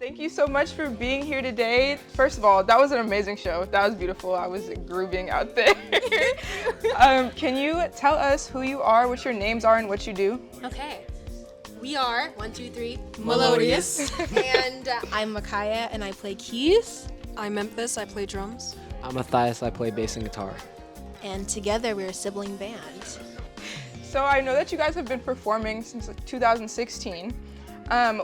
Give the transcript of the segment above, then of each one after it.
Thank you so much for being here today. First of all, that was an amazing show. That was beautiful. I was grooving out there. Can you tell us who you are, what your names are, and what you do? Okay. We are 1, 2, 3 MeloDious. And I'm Micaiah and I play keys. I'm Memphis, I play drums. I'm Matthias, I play bass and guitar. And together we're a sibling band. So I know that you guys have been performing since 2016.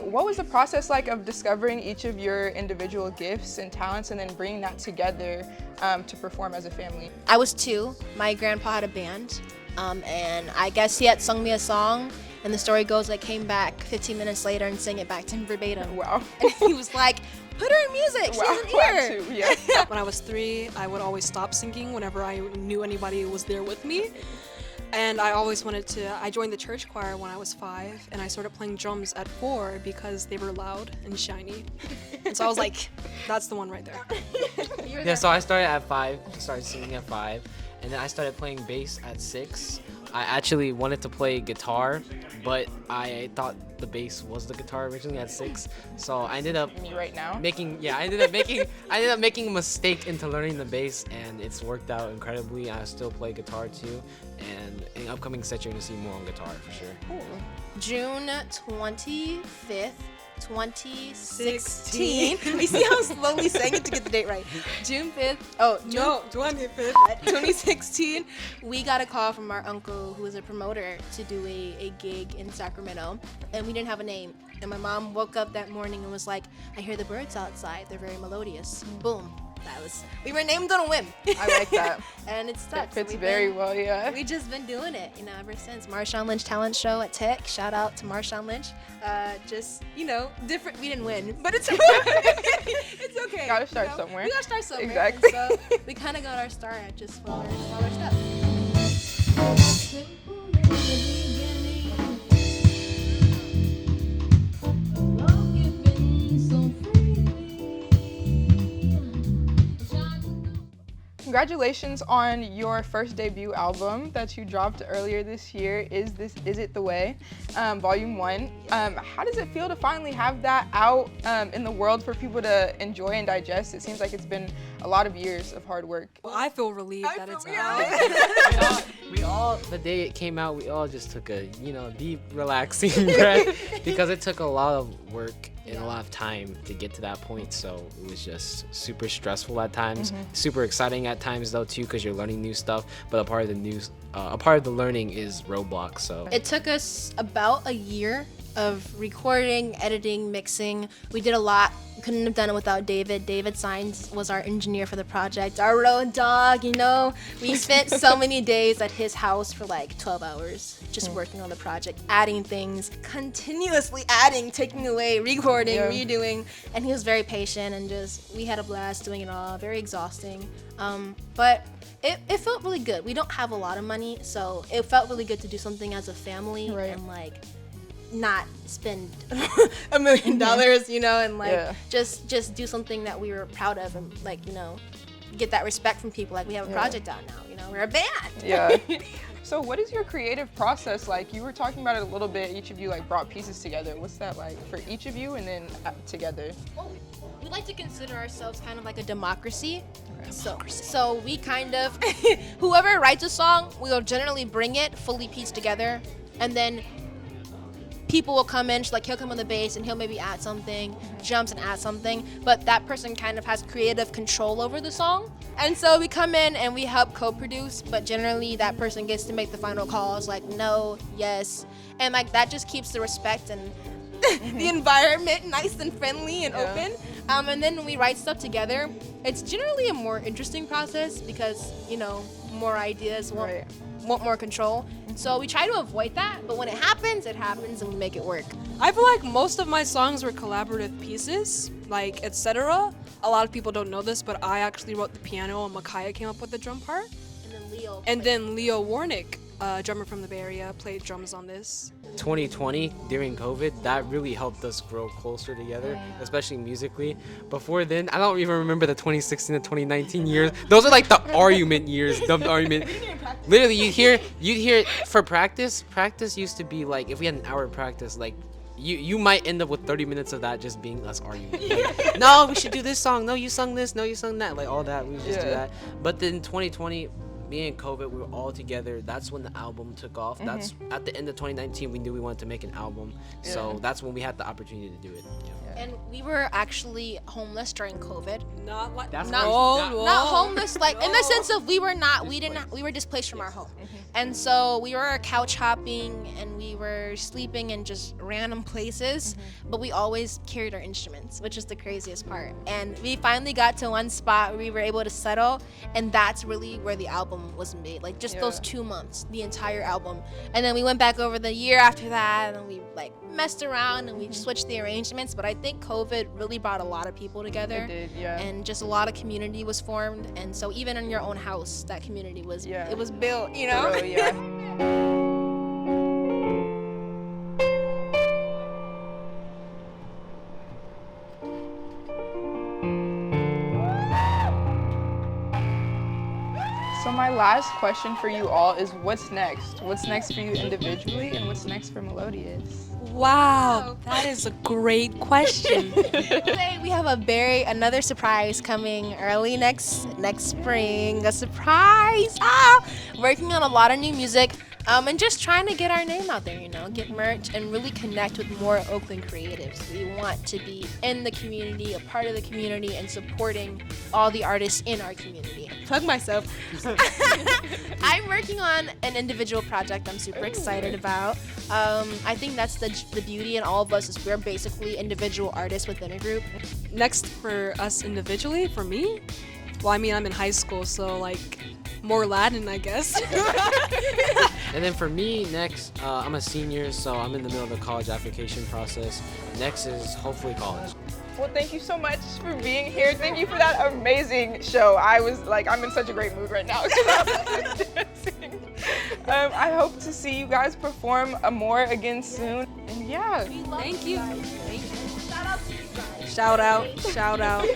What was the process like of discovering each of your individual gifts and talents and then bringing that together to perform as a family? I was 2. My grandpa had a band, and I guess he had sung me a song, and the story goes I came back 15 minutes later and sang it back to him verbatim. Wow. And he was like, put her in music, Wow. she has an ear. Yeah. When I was 3, I would always stop singing whenever I knew anybody was there with me. And I always I joined the church choir when I was 5, and I started playing drums at 4 because they were loud and shiny. And so I was like, that's the one right there. Yeah, so I started at 5, started singing at 5, and then I started playing bass at 6. I actually wanted to play guitar, but I thought the bass was the guitar originally at 6. So I ended up Me right now. I ended up making a mistake into learning the bass, and it's worked out incredibly. I still play guitar too, and in upcoming sets you're gonna see more on guitar for sure. Cool. June 25th, 2016. You see how I'm slowly saying it to get the date right. June 5th. Oh, No, 25th. 2016. We got a call from our uncle, who was a promoter, to do a gig in Sacramento, and we didn't have a name. And my mom woke up that morning and was like, "I hear the birds outside. They're very melodious." Boom. We were named on a whim. I like that. And it stuck. It fits very well, yeah. We just been doing it, ever since. Marshawn Lynch talent show at Tech. Shout out to Marshawn Lynch. Just, different. We didn't win, but it's it's okay. Gotta start somewhere. We gotta start somewhere. Exactly. And so we kind of got our start at just smaller stuff. Congratulations on your first debut album that you dropped earlier this year. Is It the Way? Volume 1. How does it feel to finally have that out in the world for people to enjoy and digest? It seems like it's been a lot of years of hard work. Well, I feel relieved that it's out. We all, the day it came out, we all just took a, deep, relaxing breath because it took a lot of work and a lot of time to get to that point. So it was just super stressful at times, super exciting at times though too, because you're learning new stuff. But a part of the learning is roadblocks. So It took us about a year of recording, editing, mixing. We did a lot. Couldn't have done it without David. David Signs was our engineer for the project, our road dog, We spent so many days at his house for like 12 hours just working on the project, adding things, continuously adding, taking away, recording, redoing. And he was very patient, and we had a blast doing it all. Very exhausting. But it felt really good. We don't have a lot of money, so it felt really good to do something as a family and not spend $1 million, and just do something that we were proud of, and get that respect from people. Like, we have a project out now, we're a band. Yeah. So what is your creative process like? You were talking about it a little bit. Each of you brought pieces together. What's that like for each of you and then together? We like to consider ourselves kind of like a democracy. So we kind of, whoever writes a song, we'll generally bring it fully pieced together, and then people will come in, he'll come on the bass and he'll maybe add something, jumps and add something, but that person kind of has creative control over the song. And so we come in and we help co-produce, but generally that person gets to make the final calls, no, yes, and that just keeps the respect and the environment nice and friendly and open. And then when we write stuff together, it's generally a more interesting process because, more ideas want more control. So we try to avoid that, but when it happens and we make it work. I feel like most of my songs were collaborative pieces, like etc. A lot of people don't know this, but I actually wrote the piano and Micaiah came up with the drum part. And then Leo Warnick, a drummer from the Bay Area, played drums on this. 2020 during COVID, that really helped us grow closer together, especially musically. Before then, I don't even remember the 2016 to 2019 years. Those are the argument years, dumb argument. Literally, you'd hear for practice. Practice used to be if we had an hour of practice, you might end up with 30 minutes of that just being us arguing. Like, no, we should do this song. No, you sung this. No, you sung that. Like all that. We would just do that. But then 2020, me and COVID, we were all together. That's when the album took off. That's at the end of 2019. We knew we wanted to make an album. So that's when we had the opportunity to do it. And we were actually homeless during COVID. Not like That's Not, crazy. not homeless, like in the sense of we were displaced from our home. And so we were couch hopping and we were sleeping in just random places, but we always carried our instruments, which is the craziest part. And we finally got to one spot where we were able to settle, and that's really where the album was made. Like just those 2 months, the entire album. And then we went back over the year after that and we like messed around and we switched the arrangements, but I think COVID really brought a lot of people together. It did, yeah. And just a lot of community was formed, and so even in your own house that community was it was built, you know. Oh, yeah. So my last question for you all is, what's next? What's next for you individually, and what's next for MeloDious? Wow, that is a great question. Today we have another surprise coming early next spring. A surprise! Working on a lot of new music, and just trying to get our name out there, you know, get merch and really connect with more Oakland creatives. We want to be in the community, a part of the community, and supporting all the artists in our community. Plug myself. I'm working on an individual project I'm super excited about. I think that's the beauty in all of us is we're basically individual artists within a group. Next for us individually, for me, well, I mean, I'm in high school, so like more Latin, I guess. And then for me, next, I'm a senior, so I'm in the middle of the college application process. Next is hopefully college. Well, thank you so much for being here. Thank you for that amazing show. I was like, I'm in such a great mood right now because I was dancing. I hope to see you guys perform more again soon. And yeah. Thank you. Shout out to you guys. Shout out.